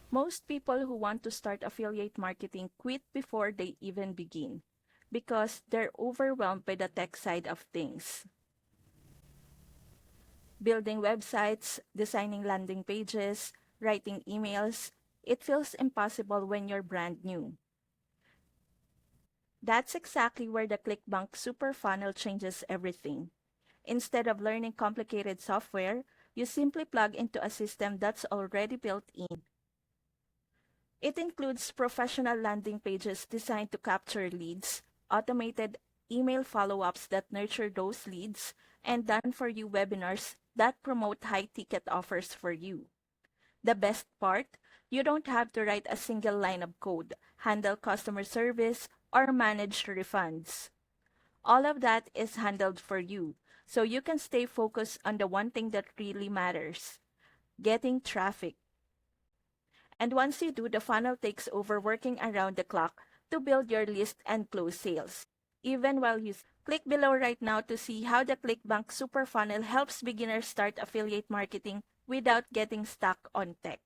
Most people who want to start affiliate marketing quit before they even begin because they're overwhelmed by the tech side of things. Building websites, designing landing pages, writing emails, it feels impossible when you're brand new. That's exactly where the ClickBank Super Funnel changes everything. Instead of learning complicated software, you simply plug into a system that's already built in. It includes professional landing pages designed to capture leads, automated email follow-ups that nurture those leads, and done-for-you webinars that promote high-ticket offers for you. The best part, you don't have to write a single line of code, handle customer service, or manage refunds. All of that is handled for you, so you can stay focused on the one thing that really matters, getting traffic. And once you do, the funnel takes over working around the clock to build your list and close sales. Even while you click below right now to see how the ClickBank Super Funnel helps beginners start affiliate marketing without getting stuck on tech.